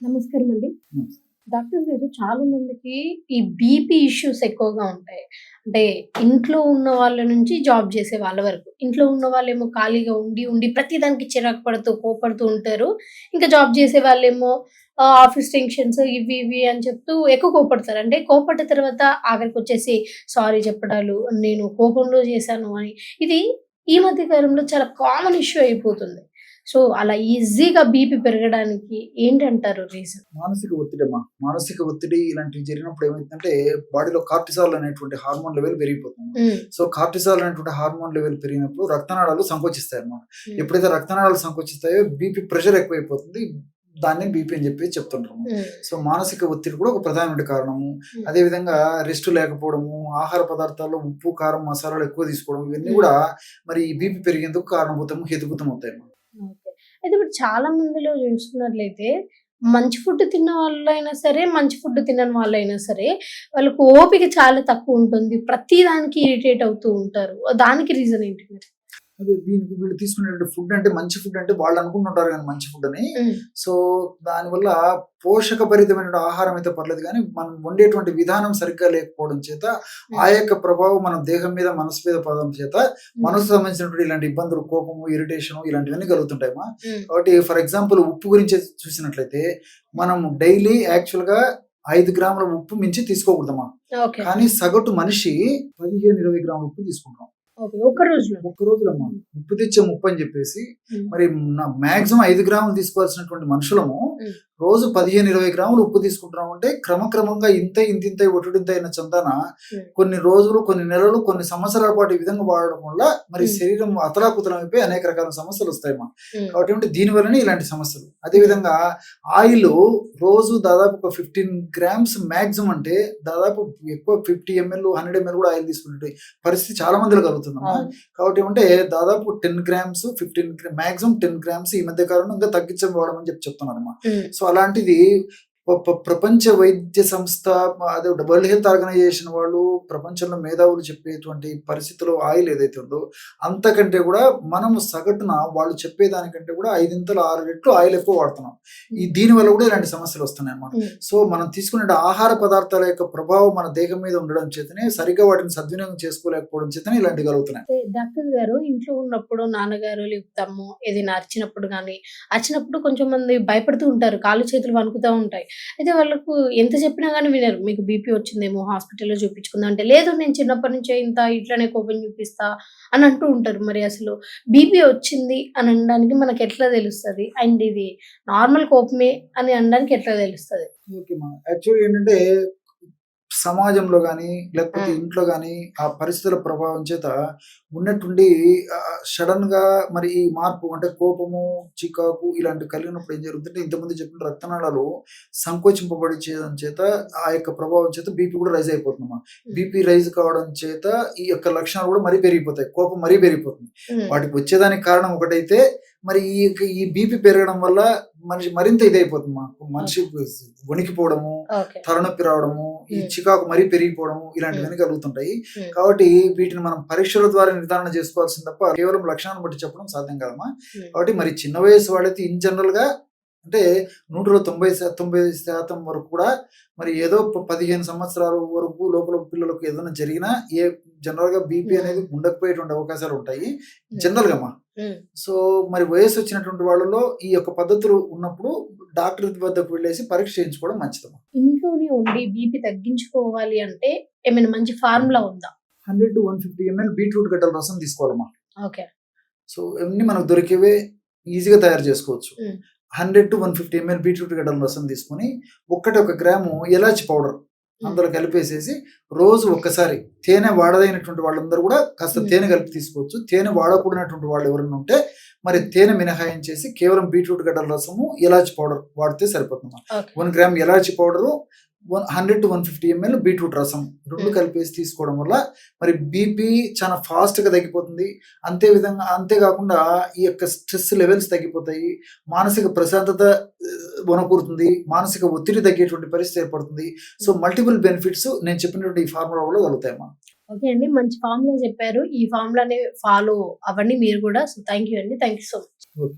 నమస్కారం అండి. హ్మ్. డాక్టర్ గారు చాలా మందికి ఈ బీపీ ఇష్యూస్ ఎక్కువగా ఉంటాయి. అంటే ఇంట్లో ఉన్న వాళ్ళ నుంచి జాబ్ చేసే వాళ్ళ వరకు. ఇంట్లో ఉన్న వాళ్ళేమో ఖాళీగా ఉండి ప్రతి దానికి చిరాకు పడుతూ, కోప్పడుతూ ఉంటారు. ఇంకా జాబ్ చేసే వాళ్ళేమో ఆఫీస్ టెన్షన్స్ ఇవి అని చెప్తూ ఎక్కువ కోప్పడతారు. అంటే కోప్పడ్డ తర్వాత ఆఖరికొచ్చేసి సారీ చెప్పడాలు, నేను కోపంలో చేశాను అని. ఇది ఈ మధ్య కాలంలో చాలా కామన్ ఇష్యూ అయిపోతుంది. సో, అలా ఈజీగా బీపీ పెరగడానికి ఏంటంటారు రీజన్? మానసిక ఒత్తిడమ్మా. మానసిక ఒత్తిడి ఇలాంటివి జరిగినప్పుడు ఏమైతుందంటే బాడీలో కార్టిసాల్ అనేటువంటి హార్మోన్ లెవెల్ పెరిగిపోతుంది. హ్మ్. సో, కార్టిసాల్ అనేటువంటి హార్మోన్ లెవెల్ పెరిగినప్పుడు రక్తనాళాలు సంకోచిస్తాయన్నమాట. హ్మ్. ఎప్పుడైతే రక్తనాళాలు సంకోచిస్తాయో బీపీ ప్రెషర్ ఎక్కువైపోతుంది. దాన్నే బీపీ అని చెప్పి చెప్తుంటారు. హ్మ్. సో, మానసిక ఒత్తిడి కూడా ఒక ప్రధానమైన కారణము. హ్మ్. అదేవిధంగా రెస్ట్ లేకపోవడము, ఆహార పదార్థాల్లో ఉప్పు, కారం, మసాలాలు ఎక్కువ తీసుకోవడం ఇవన్నీ హ్మ్. కూడా మరి ఈ బీపీ పెరిగేందుకు కారణభూతం, హేతుభూతం అవుతాయన్నమాట. ఓకే. అయితే ఇప్పుడు చాలా మందిలో చూసుకున్నట్లయితే మంచి ఫుడ్ తిన్న వాళ్ళైనా సరే, మంచి ఫుడ్ తినని వాళ్ళైనా సరే, వాళ్ళకి ఓపిక చాలా తక్కువుంటుంది. ప్రతి దానికి ఇరిటేట్ అవుతూ ఉంటారు. దానికి రీజన్ ఏంటి మరి? అదే దీనికి వీళ్ళు తీసుకునేటువంటి ఫుడ్ అంటే మంచి ఫుడ్ అంటే వాళ్ళు అనుకుంటుంటారు కానీ మంచి ఫుడ్ అని. హ్మ్. సో దానివల్ల పోషకభరితమైన ఆహారం అయితే పర్లేదు కానీ మనం వండేటువంటి విధానం సరిగ్గా లేకపోవడం చేత ఆ హ్మ్. యొక్క ప్రభావం మన దేహం మీద మనసు మీద పడడం చేత హ్మ్. మనసుకు సంబంధించినటువంటి ఇలాంటి ఇబ్బందులు, కోపము, ఇరిటేషన్ ఇలాంటివన్నీ కలుగుతుంటాయమ్మా. హ్మ్. కాబట్టి ఫర్ ఎగ్జాంపుల్ ఉప్పు గురించి చూసినట్లయితే మనం డైలీ యాక్చువల్గా 5 గ్రాముల ఉప్పు మించి తీసుకోకూడదమ్మా. ఓకే. కానీ సగటు మనిషి 15-20 గ్రాముల ఉప్పు తీసుకుంటాం ఓకే. ఒక్క రోజులో? ఒక్క రోజులమ్మా. హ్మ్. ఉప్పు తెచ్చే ముప్పు అని చెప్పేసి హ్మ్. మరి మాక్సిమం 5 గ్రాములు తీసుకోవాల్సినటువంటి మనుషులము హ్మ్. రోజు 15-20 గ్రాములు ఉప్పు తీసుకుంటున్నాం అంటే క్రమక్రమంగా ఇంత ఒట్టుడింత అయిన చందాన హ్మ్. కొన్ని రోజులు, కొన్ని నెలలు, కొన్ని సంవత్సరాల పాటు ఈ విధంగా వాడడం వల్ల మరి హ్మ్. శరీరం అతలాకుతలం అయిపోయి అనేక రకాల సమస్యలు వస్తాయమ్మా. హ్మ్. కాబట్టి ఏంటి దీని వల్లనే ఇలాంటి సమస్యలు. అదేవిధంగా ఆయిల్ రోజు దాదాపు ఒక 15 గ్రామ్స్ మాక్సిమం అంటే దాదాపు ఎక్కువ 50 ml 100 ml కూడా ఆయిల్ తీసుకునే పరిస్థితి చాలా మందిలో కలుగుతుందమ్మా. అవును. కాబట్టి ఏమంటే దాదాపు 10 గ్రామ్స్ 15 మాక్సిమం 10 గ్రామ్స్ ఈ మధ్య కాలంలో ఇంకా తగ్గించడం వాడమని చెప్తున్నారమ్మా. హ్మ్. సో అలాంటిది ప్రపంచ వైద్య సంస్థ, అదే వరల్డ్ హెల్త్ ఆర్గనైజేషన్ వాళ్ళు, ప్రపంచంలో మేధావులు చెప్పేటువంటి పరిస్థితిలో ఆయిల్ ఏదైతే ఉందో అంతకంటే కూడా మనము సగటున వాళ్ళు చెప్పేదానికంటే కూడా 5-6 రెట్లు ఆయిల్ ఎక్కువ వాడుతున్నాం. దీని వల్ల కూడా ఇలాంటి సమస్యలు వస్తున్నాయి అన్నమాట. హ్మ్. సో మనం తీసుకునే ఆహార పదార్థాల యొక్క ప్రభావం మన దేహం మీద ఉండడం చేతనే సరిగ్గా వాటిని సద్వినియోగం చేసుకోలేకపోవడం చేతనే ఇలాంటివి కలుగుతున్నాయి. అయితే డాక్టర్ గారు ఇంట్లో ఉన్నప్పుడు నాన్నగారు లేకపోతే అమ్మో ఏదైనా అరిచినప్పుడు కొంచెం మంది భయపడుతూ ఉంటారు. కాళ్ళు చేతులు వణుకుతా ఉంటాయి. అయితే వాళ్ళకు ఎంత చెప్పినా గాని వినరు. మీకు బీపీ వచ్చిందేమో హాస్పిటల్‌లో చూపించుకుందాం అంటే, లేదు నేను చిన్నప్పటి నుంచే ఇట్లనే కోపం చూపిస్తా అని అంటూ ఉంటారు. మరి అసలు బీపీ వచ్చింది అని అనడానికి మనకెట్లా తెలుస్తది? అండ్ ఇది నార్మల్ కోపమే అని అనడానికి ఎట్లా తెలుస్తది? ఓకేమా. యాక్చువల్‌గా ఏంటంటే సమాజంలో గాని, లేకపోతే హ్మ్. ఇంట్లో గాని ఆ పరిస్థితుల ప్రభావం చేత ఉన్నట్టుండి సడెన్‌గా మరి ఈ మార్పు అంటే కోపము, చికాకు ఇలాంటివి కలిగినప్పుడు ఏం జరుగుతుందంటే ఇంతకుముందు చెప్పిన రక్తనాళాలు సంకోచింపబడి చేయడం చేత ఆ యొక్క ప్రభావం చేత బీపీ కూడా రైజ్ అయిపోతుందమ్మా. హ్మ్. బీపీ రైజ్ కావడం చేత ఈ యొక్క లక్షణాలు కూడా మరీ పెరిగిపోతాయి. కోపం మరీ పెరిగిపోతుంది. హ్మ్. వాటికి వచ్చేదానికి కారణం ఒకటైతే మరి ఈ బీపీ పెరగడం వల్ల మనిషి మరింత ఇదైపోతుంది. మనిషి వణికిపోవడము, ఓకే. తలనొప్పి రావడము, ఈ హ్మ్. చికాకు మరీ పెరిగిపోవడము హ్మ్. ఇలాంటివన్నీ కలుగుతుంటాయి. హ్మ్. కాబట్టి వీటిని మనం పరీక్షల ద్వారా నిర్ధారణ చేసుకోవాల్సింది తప్ప కేవలం లక్షణాలను బట్టి చెప్పడం సాధ్యం కాదమ్మా. హ్మ్. కాబట్టి మరి చిన్న వయసు వాళ్ళైతే ఇన్ జనరల్‌గా అంటే 100లో 90% వరకు కూడా మరి ఏదో 15 సంవత్సరాల వరకు లోపల పిల్లలకు ఏదైనా జరిగినా జనరల్‌గా బీపీ హ్మ్. అనేది ఉండకపోయేటువంటి అవకాశాలు ఉంటాయి. హ్మ్. జనరల్‌గామ్మా. హ్మ్. సో మరి వయస్సు వచ్చినటువంటి వాళ్ళలో ఈ యొక్క పద్ధతులు ఉన్నప్పుడు డాక్టర్ వద్దకు వెళ్ళేసి పరీక్ష చేయించుకోవడం మంచిదమ్మా. ఇంట్లోనే ఉండి బీపీ తగ్గించుకోవాలి అంటే ఏమైనా మంచి ఫార్ములా ఉందా? 100-150 ml బీట్రూట్ గడ్డల రసం తీసుకోవాలమ్మా. ఓకే. సో ఇవన్నీ మనకు దొరికేవే ఈజీగా తయారు చేసుకోవచ్చు. హ్మ్. 100-150 ml బీట్రూట్ గడ్డల రసం తీసుకొని ఒక గ్రాము ఎలాచి పౌడర్ హ్మ్. అందులో కలిపేసేసి రోజు ఒక్కసారి తేనె వాడదైనటువంటి వాళ్ళందరూ కూడా కాస్త హ్మ్. తేనె కలిపి తీసుకోవచ్చు. తేనె వాడకూడనటువంటి వాళ్ళు ఎవరైనా ఉంటే మరి తేనె మినహాయించేసి కేవలం బీట్రూట్ గడ్డల రసము, ఎలాచి పౌడర్ వాడితే సరిపోతుందన్నమాట. ఓకే. 1 గ్రామ్ ఎలాచి పౌడరు, 100-150 ml బీట్రూట్ రసం 2 హ్మ్. కలిపేసి తీసుకోవడం వల్ల మరి బీపీ చాలా ఫాస్ట్‌గా తగ్గిపోతుంది. అంతేకాకుండా ఈ యొక్క స్ట్రెస్ లెవెల్స్ తగ్గిపోతాయి. మానసిక ప్రశాంతత వనకూరుతుంది. మానసిక ఒత్తిడి తగ్గేటువంటి పరిస్థితి ఏర్పడుతుంది. సో మల్టిపుల్ బెనిఫిట్స్ నేను చెప్పినటువంటి ఈ ఫార్ములా వల్ల కలుగుతాయమ్మా. ఓకే అండి. మంచి ఫార్ములా చెప్పారు. ఈ ఫార్ములాని ఫాలో అవ్వండి మీరు గూడా. సో, థాంక్ యూ అండి. Thank you so much. Okay.